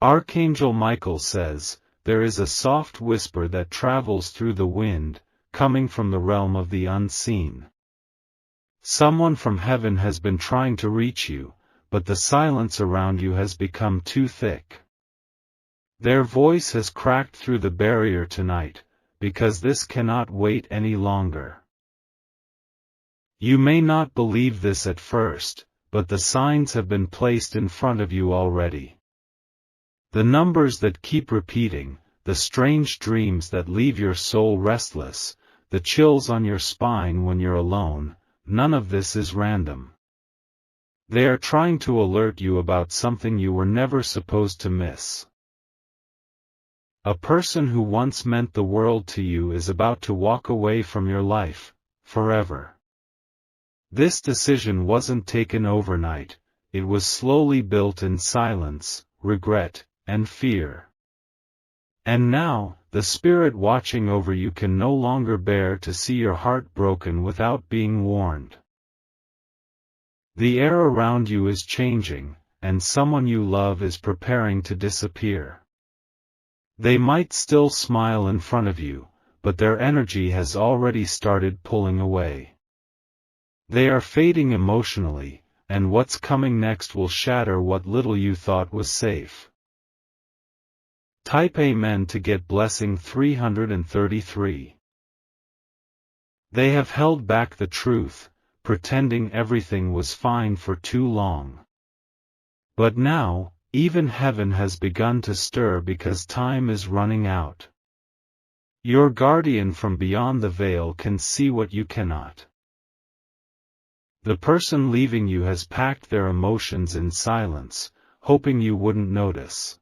Archangel Michael says, there is a soft whisper that travels through the wind, coming from the realm of the unseen. Someone from heaven has been trying to reach you, but the silence around you has become too thick. Their voice has cracked through the barrier tonight, because this cannot wait any longer. You may not believe this at first, but the signs have been placed in front of you already. The numbers that keep repeating, the strange dreams that leave your soul restless, the chills on your spine when you're alone, none of this is random. They are trying to alert you about something you were never supposed to miss. A person who once meant the world to you is about to walk away from your life, forever. This decision wasn't taken overnight, it was slowly built in silence, regret, and fear. And now, the spirit watching over you can no longer bear to see your heart broken without being warned. The air around you is changing, and someone you love is preparing to disappear. They might still smile in front of you, but their energy has already started pulling away. They are fading emotionally, and what's coming next will shatter what little you thought was safe. Type Amen to get blessing 333. They have held back the truth, pretending everything was fine for too long. But now, even heaven has begun to stir because time is running out. Your guardian from beyond the veil can see what you cannot. The person leaving you has packed their emotions in silence, hoping you wouldn't notice.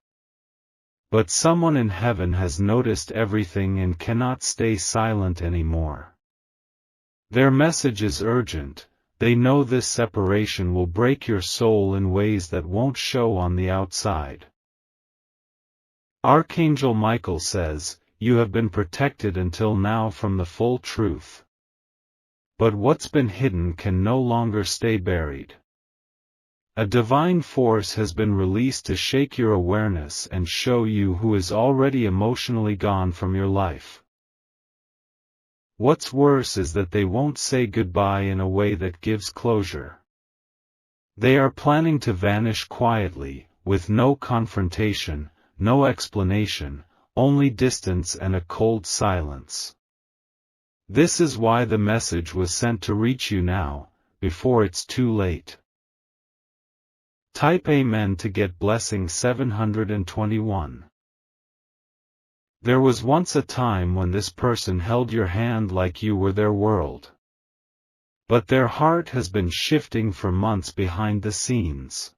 But someone in heaven has noticed everything and cannot stay silent anymore. Their message is urgent. They know this separation will break your soul in ways that won't show on the outside. Archangel Michael says, you have been protected until now from the full truth. But what's been hidden can no longer stay buried. A divine force has been released to shake your awareness and show you who is already emotionally gone from your life. What's worse is that they won't say goodbye in a way that gives closure. They are planning to vanish quietly, with no confrontation, no explanation, only distance and a cold silence. This is why the message was sent to reach you now, before it's too late. Type Amen to get blessing 721. There was once a time when this person held your hand like you were their world. But their heart has been shifting for months behind the scenes.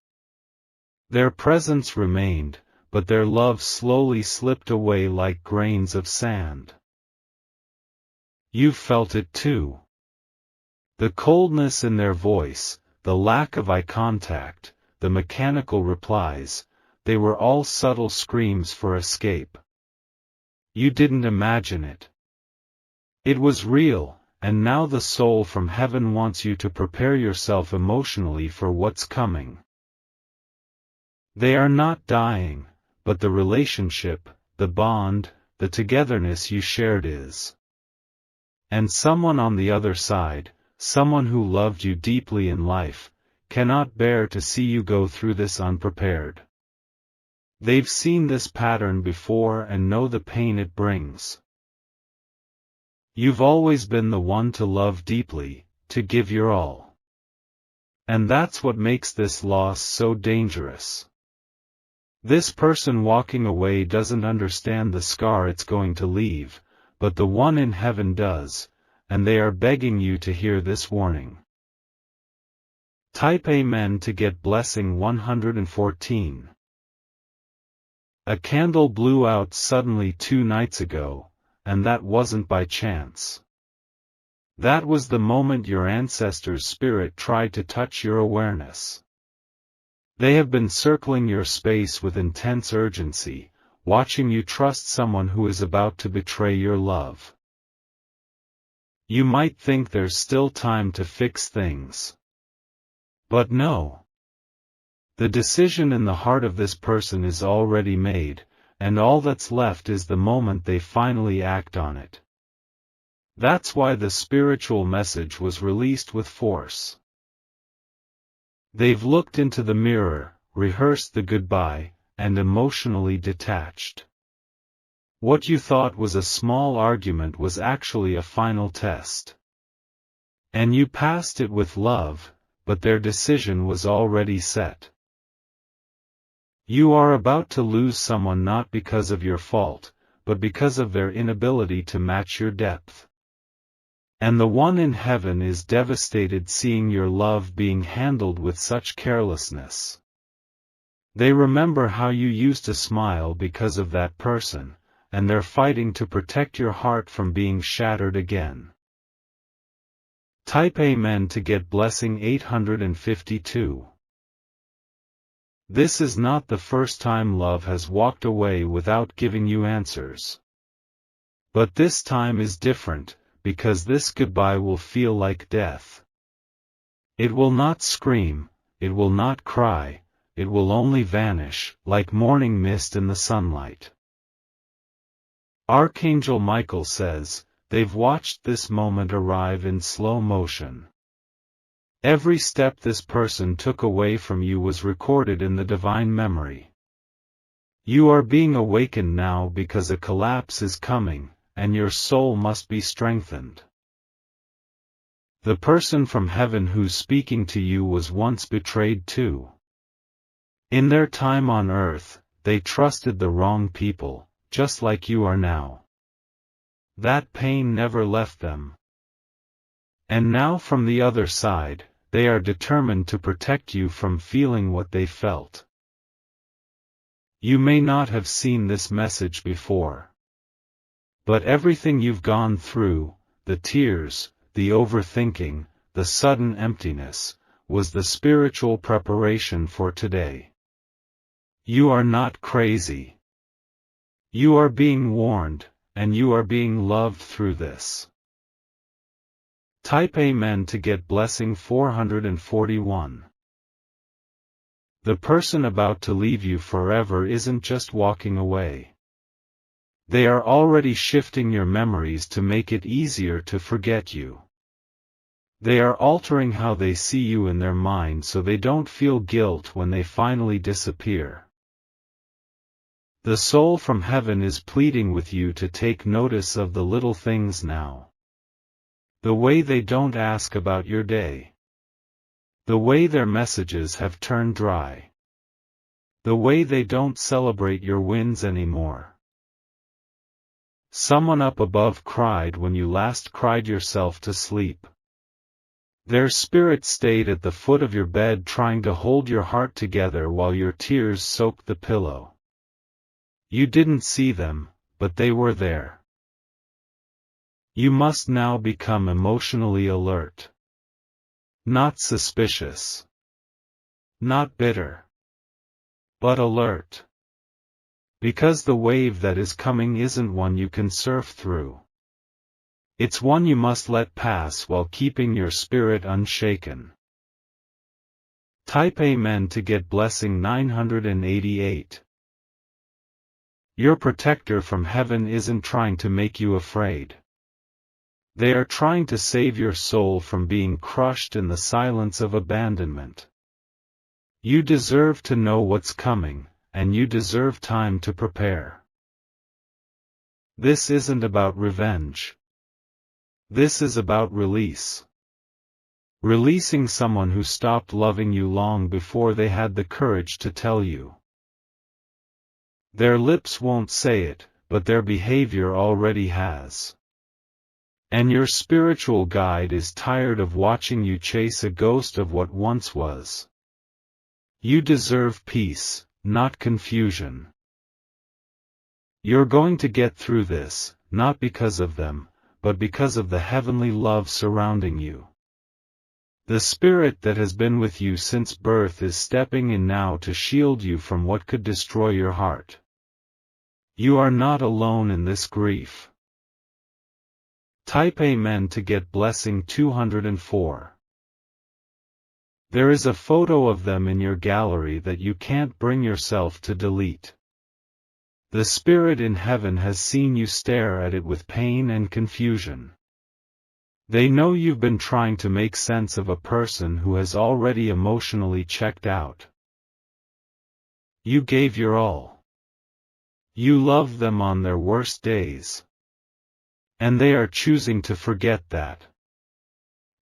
Their presence remained, but their love slowly slipped away like grains of sand. You've felt it too. The coldness in their voice, the lack of eye contact, the mechanical replies, they were all subtle screams for escape. You didn't imagine it. It was real, and now the soul from heaven wants you to prepare yourself emotionally for what's coming. They are not dying, but the relationship, the bond, the togetherness you shared is. And someone on the other side, someone who loved you deeply in life, cannot bear to see you go through this unprepared. They've seen this pattern before and know the pain it brings. You've always been the one to love deeply, to give your all. And that's what makes this loss so dangerous. This person walking away doesn't understand the scar it's going to leave, but the one in heaven does, and they are begging you to hear this warning. Type Amen to get blessing 114. A candle blew out suddenly 2 nights ago, and that wasn't by chance. That was the moment your ancestor's spirit tried to touch your awareness. They have been circling your space with intense urgency, watching you trust someone who is about to betray your love. You might think there's still time to fix things. But no. The decision in the heart of this person is already made, and all that's left is the moment they finally act on it. That's why the spiritual message was released with force. They've looked into the mirror, rehearsed the goodbye, and emotionally detached. What you thought was a small argument was actually a final test. And you passed it with love, but their decision was already set. You are about to lose someone not because of your fault, but because of their inability to match your depth. And the one in heaven is devastated seeing your love being handled with such carelessness. They remember how you used to smile because of that person, and they're fighting to protect your heart from being shattered again. Type Amen to get blessing 852. This is not the first time love has walked away without giving you answers. But this time is different, because this goodbye will feel like death. It will not scream, it will not cry, it will only vanish, like morning mist in the sunlight. Archangel Michael says, they've watched this moment arrive in slow motion. Every step this person took away from you was recorded in the divine memory. You are being awakened now because a collapse is coming, and your soul must be strengthened. The person from heaven who's speaking to you was once betrayed too. In their time on earth, they trusted the wrong people, just like you are now. That pain never left them. And now from the other side, they are determined to protect you from feeling what they felt. You may not have seen this message before. But everything you've gone through, the tears, the overthinking, the sudden emptiness, was the spiritual preparation for today. You are not crazy. You are being warned, and you are being loved through this. Type Amen to get blessing 441. The person about to leave you forever isn't just walking away. They are already shifting your memories to make it easier to forget you. They are altering how they see you in their mind so they don't feel guilt when they finally disappear. The soul from heaven is pleading with you to take notice of the little things now. The way they don't ask about your day. The way their messages have turned dry. The way they don't celebrate your wins anymore. Someone up above cried when you last cried yourself to sleep. Their spirit stayed at the foot of your bed trying to hold your heart together while your tears soaked the pillow. You didn't see them, but they were there. You must now become emotionally alert. Not suspicious. Not bitter. But alert. Because the wave that is coming isn't one you can surf through. It's one you must let pass while keeping your spirit unshaken. Type Amen to get blessing 988. Your protector from heaven isn't trying to make you afraid. They are trying to save your soul from being crushed in the silence of abandonment. You deserve to know what's coming, and you deserve time to prepare. This isn't about revenge. This is about release. Releasing someone who stopped loving you long before they had the courage to tell you. Their lips won't say it, but their behavior already has. And your spiritual guide is tired of watching you chase a ghost of what once was. You deserve peace, not confusion. You're going to get through this, not because of them, but because of the heavenly love surrounding you. The spirit that has been with you since birth is stepping in now to shield you from what could destroy your heart. You are not alone in this grief. Type Amen to get blessing 204. There is a photo of them in your gallery that you can't bring yourself to delete. The spirit in heaven has seen you stare at it with pain and confusion. They know you've been trying to make sense of a person who has already emotionally checked out. You gave your all. You loved them on their worst days. And they are choosing to forget that.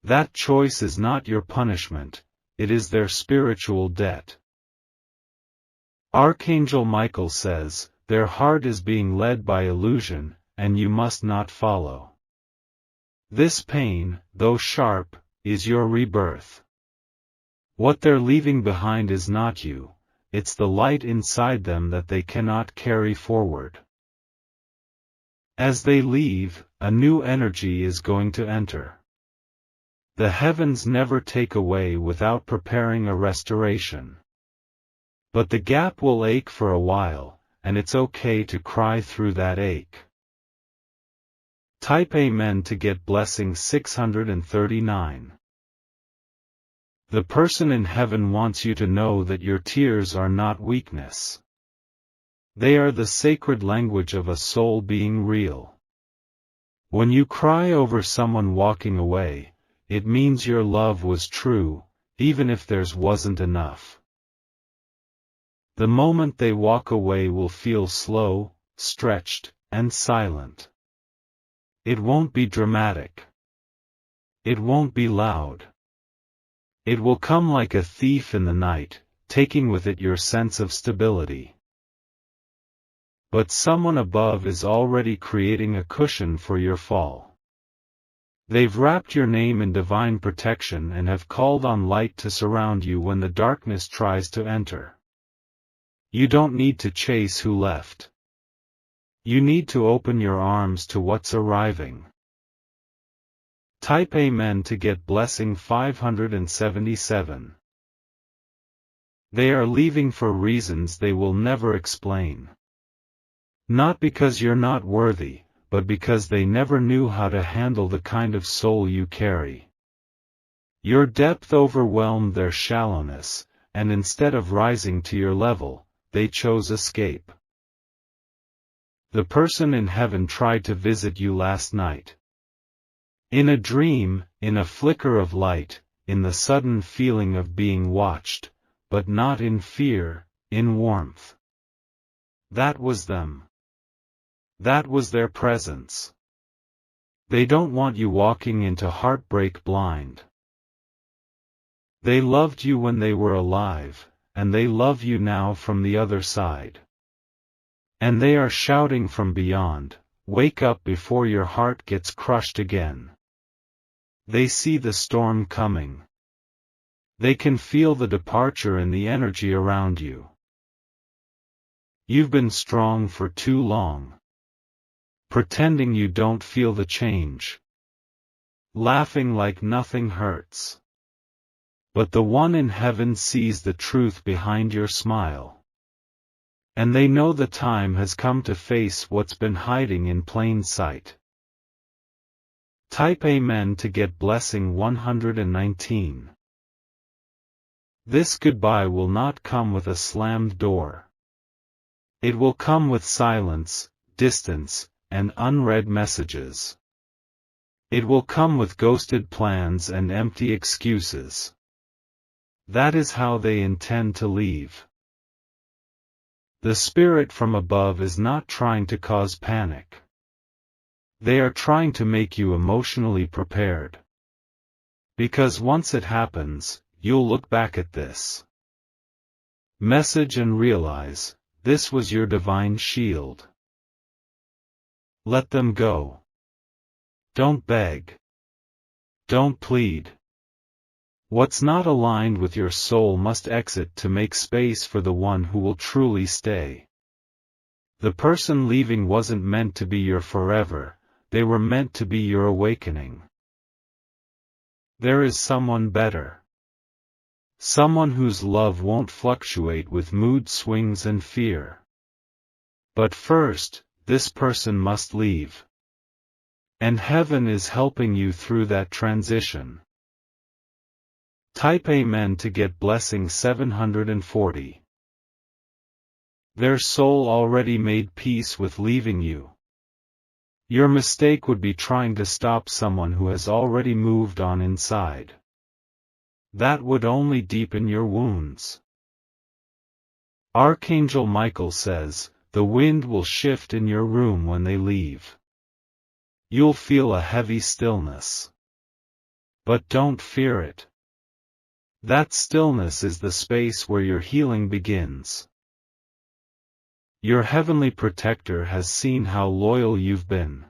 That choice is not your punishment, it is their spiritual debt. Archangel Michael says, their heart is being led by illusion, and you must not follow. This pain, though sharp, is your rebirth. What they're leaving behind is not you, it's the light inside them that they cannot carry forward. As they leave, a new energy is going to enter. The heavens never take away without preparing a restoration. But the gap will ache for a while, and it's okay to cry through that ache. Type Amen to get blessing 639. The person in heaven wants you to know that your tears are not weakness. They are the sacred language of a soul being real. When you cry over someone walking away, it means your love was true, even if theirs wasn't enough. The moment they walk away will feel slow, stretched, and silent. It won't be dramatic. It won't be loud. It will come like a thief in the night, taking with it your sense of stability. But someone above is already creating a cushion for your fall. They've wrapped your name in divine protection and have called on light to surround you when the darkness tries to enter. You don't need to chase who left. You need to open your arms to what's arriving. Type Amen to get blessing 577. They are leaving for reasons they will never explain. Not because you're not worthy, but because they never knew how to handle the kind of soul you carry. Your depth overwhelmed their shallowness, and instead of rising to your level, they chose escape. The person in heaven tried to visit you last night. In a dream, in a flicker of light, in the sudden feeling of being watched, but not in fear, in warmth. That was them. That was their presence. They don't want you walking into heartbreak blind. They loved you when they were alive, and they love you now from the other side. And they are shouting from beyond, wake up before your heart gets crushed again. They see the storm coming. They can feel the departure in the energy around you. You've been strong for too long. Pretending you don't feel the change. Laughing like nothing hurts. But the one in heaven sees the truth behind your smile. And they know the time has come to face what's been hiding in plain sight. Type Amen to get blessing 119. This goodbye will not come with a slammed door. It will come with silence, distance, and unread messages. It will come with ghosted plans and empty excuses. That is how they intend to leave. The spirit from above is not trying to cause panic. They are trying to make you emotionally prepared. Because once it happens, you'll look back at this message and realize, this was your divine shield. Let them go. Don't beg. Don't plead. What's not aligned with your soul must exit to make space for the one who will truly stay. The person leaving wasn't meant to be your forever, they were meant to be your awakening. There is someone better. Someone whose love won't fluctuate with mood swings and fear. But first, this person must leave. And heaven is helping you through that transition. Type Amen to get blessing 740. Their soul already made peace with leaving you. Your mistake would be trying to stop someone who has already moved on inside. That would only deepen your wounds. Archangel Michael says, the wind will shift in your room when they leave. You'll feel a heavy stillness. But don't fear it. That stillness is the space where your healing begins. Your heavenly protector has seen how loyal you've been.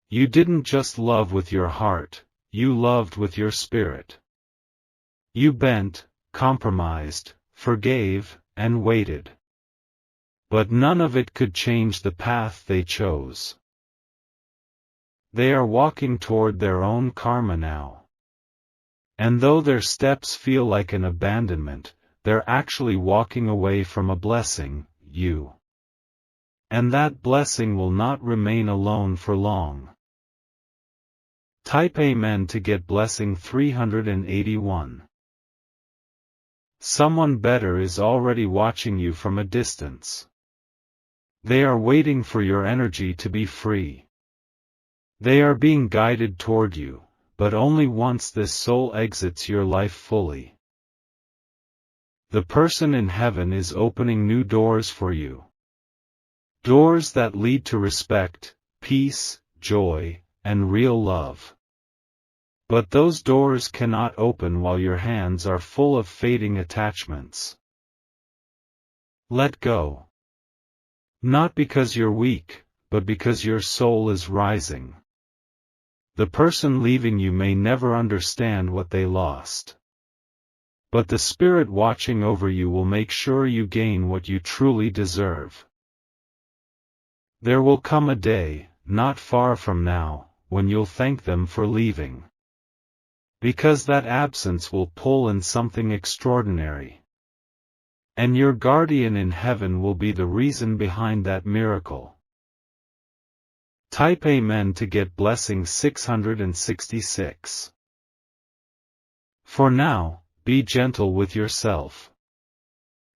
You didn't just love with your heart, you loved with your spirit. You bent, compromised, forgave, and waited. But none of it could change the path they chose. They are walking toward their own karma now. And though their steps feel like an abandonment, they're actually walking away from a blessing, you. And that blessing will not remain alone for long. Type Amen to get blessing 381. Someone better is already watching you from a distance. They are waiting for your energy to be free. They are being guided toward you, but only once this soul exits your life fully. The person in heaven is opening new doors for you. Doors that lead to respect, peace, joy, and real love. But those doors cannot open while your hands are full of fading attachments. Let go. Not because you're weak, but because your soul is rising. The person leaving you may never understand what they lost. But the spirit watching over you will make sure you gain what you truly deserve. There will come a day, not far from now, when you'll thank them for leaving. Because that absence will pull in something extraordinary. And your guardian in heaven will be the reason behind that miracle. Type Amen to get blessing 666. For now, be gentle with yourself.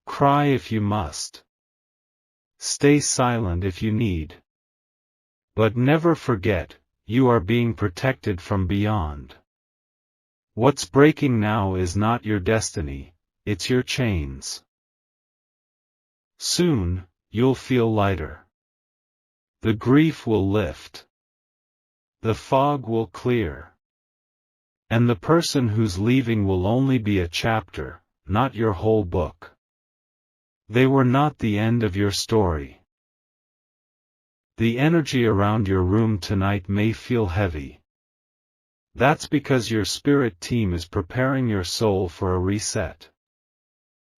Cry if you must. Stay silent if you need. But never forget, you are being protected from beyond. What's breaking now is not your destiny, it's your chains. Soon, you'll feel lighter. The grief will lift. The fog will clear. And the person who's leaving will only be a chapter, not your whole book. They were not the end of your story. The energy around your room tonight may feel heavy. That's because your spirit team is preparing your soul for a reset.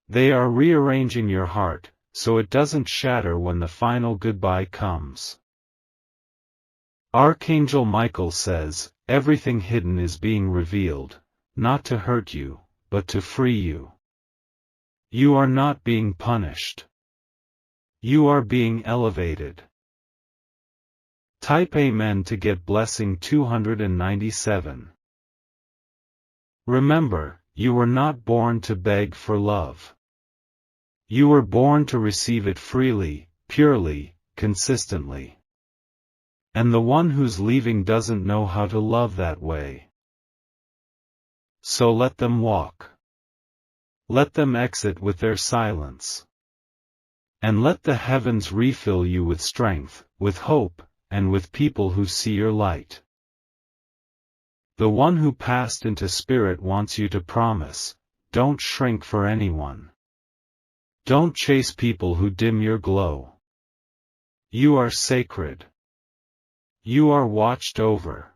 They are rearranging your heart, so it doesn't shatter when the final goodbye comes. Archangel Michael says, everything hidden is being revealed, not to hurt you, but to free you. You are not being punished. You are being elevated. Type Amen to get blessing 297. Remember, you were not born to beg for love. You were born to receive it freely, purely, consistently. And the one who's leaving doesn't know how to love that way. So let them walk. Let them exit with their silence. And let the heavens refill you with strength, with hope, and with people who see your light. The one who passed into spirit wants you to promise, don't shrink for anyone. Don't chase people who dim your glow. You are sacred. You are watched over.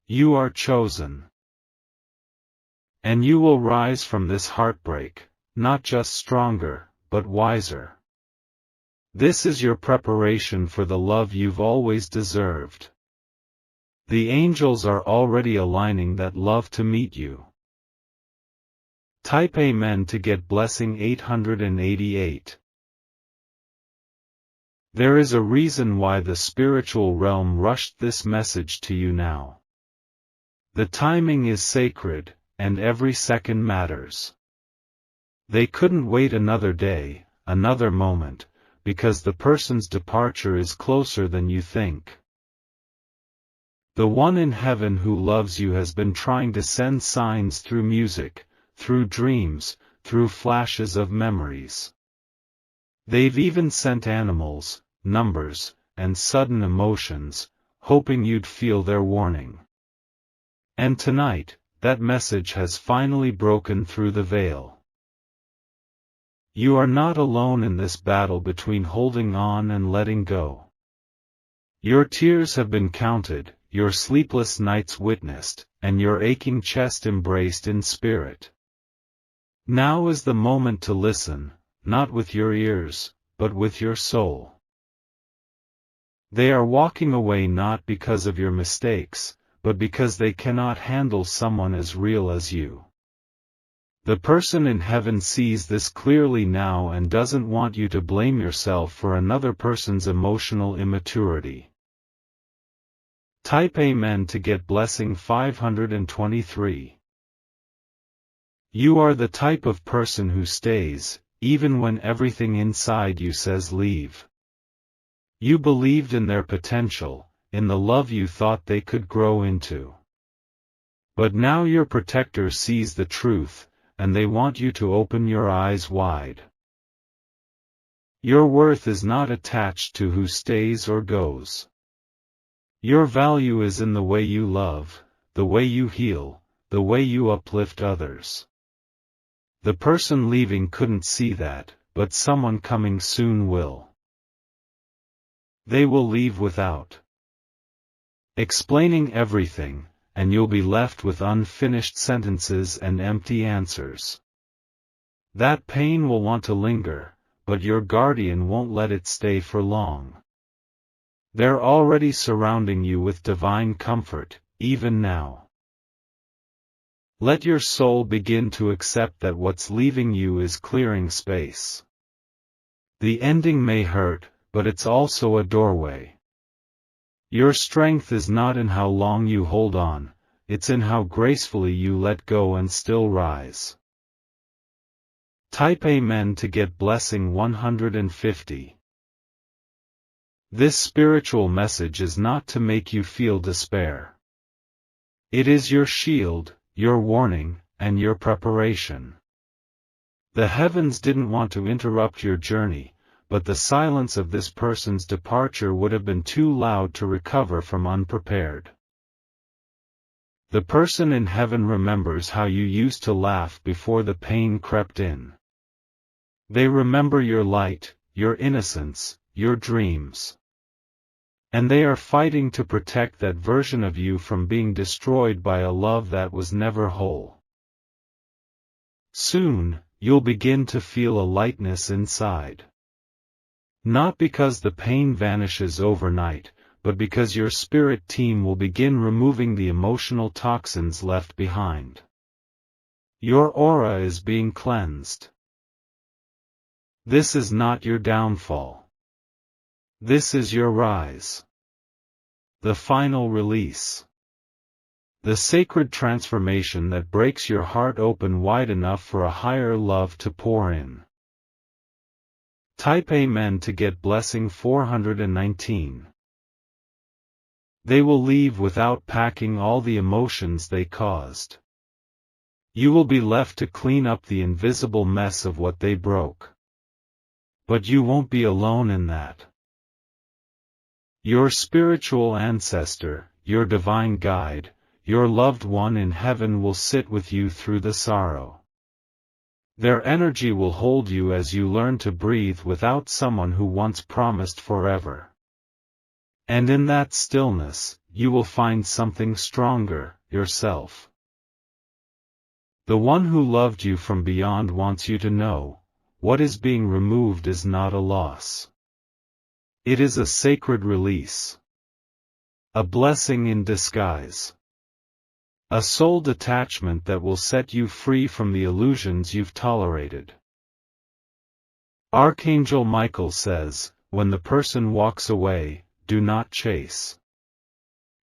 You are chosen. And you will rise from this heartbreak, not just stronger, but wiser. This is your preparation for the love you've always deserved. The angels are already aligning that love to meet you. Type Amen to get blessing 888. There is a reason why the spiritual realm rushed this message to you now. The timing is sacred, and every second matters. They couldn't wait another day, another moment, because the person's departure is closer than you think. The one in heaven who loves you has been trying to send signs through music, through dreams, through flashes of memories. They've even sent animals, numbers, and sudden emotions, hoping you'd feel their warning. And tonight, that message has finally broken through the veil. You are not alone in this battle between holding on and letting go. Your tears have been counted, your sleepless nights witnessed, and your aching chest embraced in spirit. Now is the moment to listen, not with your ears, but with your soul. They are walking away not because of your mistakes, but because they cannot handle someone as real as you. The person in heaven sees this clearly now and doesn't want you to blame yourself for another person's emotional immaturity. Type Amen to get blessing 523. You are the type of person who stays, even when everything inside you says leave. You believed in their potential, in the love you thought they could grow into. But now your protector sees the truth, and they want you to open your eyes wide. Your worth is not attached to who stays or goes. Your value is in the way you love, the way you heal, the way you uplift others. The person leaving couldn't see that, but someone coming soon will. They will leave without explaining everything, and you'll be left with unfinished sentences and empty answers. That pain will want to linger, but your guardian won't let it stay for long. They're already surrounding you with divine comfort, even now. Let your soul begin to accept that what's leaving you is clearing space. The ending may hurt, but it's also a doorway. Your strength is not in how long you hold on, it's in how gracefully you let go and still rise. Type Amen to get blessing 150. This spiritual message is not to make you feel despair. It is your shield, your warning, and your preparation. The heavens didn't want to interrupt your journey, but the silence of this person's departure would have been too loud to recover from unprepared. The person in heaven remembers how you used to laugh before the pain crept in. They remember your light, your innocence, your dreams. And they are fighting to protect that version of you from being destroyed by a love that was never whole. Soon, you'll begin to feel a lightness inside. Not because the pain vanishes overnight, but because your spirit team will begin removing the emotional toxins left behind. Your aura is being cleansed. This is not your downfall. This is your rise. The final release. The sacred transformation that breaks your heart open wide enough for a higher love to pour in. Type Amen to get blessing 419. They will leave without packing all the emotions they caused. You will be left to clean up the invisible mess of what they broke. But you won't be alone in that. Your spiritual ancestor, your divine guide, your loved one in heaven will sit with you through the sorrow. Their energy will hold you as you learn to breathe without someone who once promised forever. And in that stillness, you will find something stronger, yourself. The one who loved you from beyond wants you to know, what is being removed is not a loss. It is a sacred release. A blessing in disguise. A soul detachment that will set you free from the illusions you've tolerated. Archangel Michael says, when the person walks away, do not chase.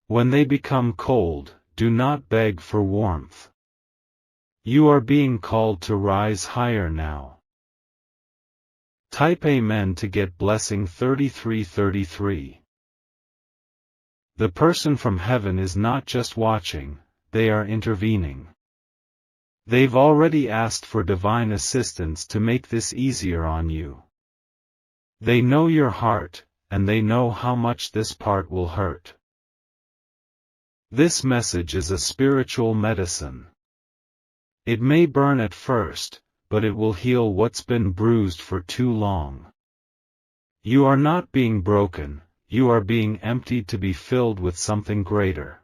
When they become cold, do not beg for warmth. You are being called to rise higher now. Type Amen to get blessing 3333. The person from heaven is not just watching, they are intervening. They've already asked for divine assistance to make this easier on you. They know your heart, and they know how much this part will hurt. This message is a spiritual medicine. It may burn at first, but it will heal what's been bruised for too long. You are not being broken, you are being emptied to be filled with something greater.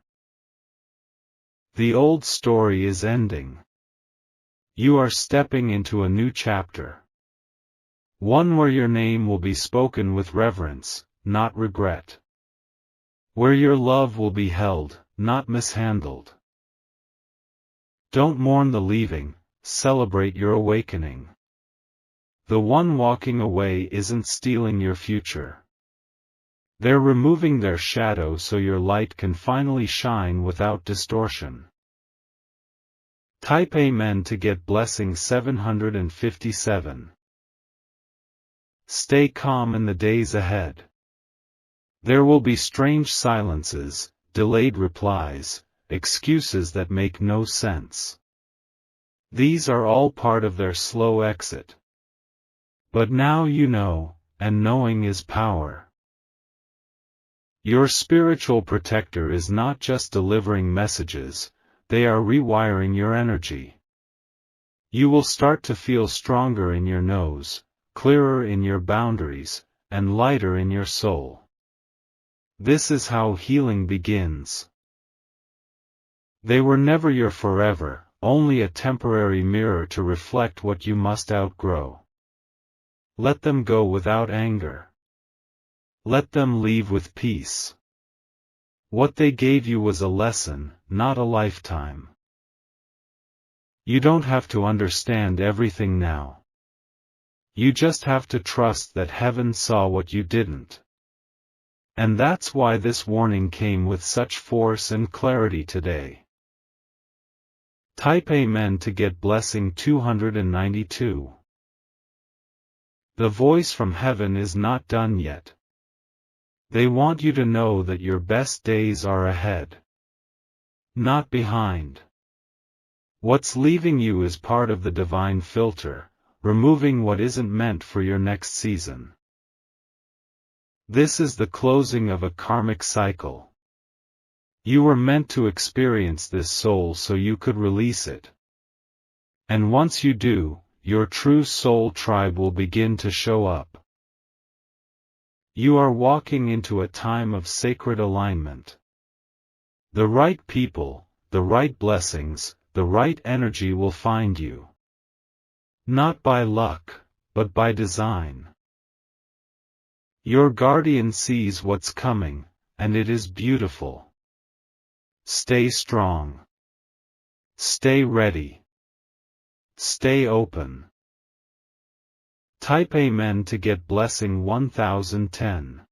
The old story is ending. You are stepping into a new chapter. One where your name will be spoken with reverence, not regret. Where your love will be held, not mishandled. Don't mourn the leaving, celebrate your awakening. The one walking away isn't stealing your future. They're removing their shadow so your light can finally shine without distortion. Type Amen to get blessing 757. Stay calm in the days ahead. There will be strange silences, delayed replies, excuses that make no sense. These are all part of their slow exit. But now you know, and knowing is power. Your spiritual protector is not just delivering messages, they are rewiring your energy. You will start to feel stronger in your nose, clearer in your boundaries, and lighter in your soul. This is how healing begins. They were never your forever, only a temporary mirror to reflect what you must outgrow. Let them go without anger. Let them leave with peace. What they gave you was a lesson, not a lifetime. You don't have to understand everything now. You just have to trust that heaven saw what you didn't. And that's why this warning came with such force and clarity today. Type Amen to get blessing 292. The voice from heaven is not done yet. They want you to know that your best days are ahead, not behind. What's leaving you is part of the divine filter, removing what isn't meant for your next season. This is the closing of a karmic cycle. You were meant to experience this soul so you could release it. And once you do, your true soul tribe will begin to show up. You are walking into a time of sacred alignment. The right people, the right blessings, the right energy will find you. Not by luck, but by design. Your guardian sees what's coming, and it is beautiful. Stay strong. Stay ready. Stay open. Type Amen to get blessing 1010.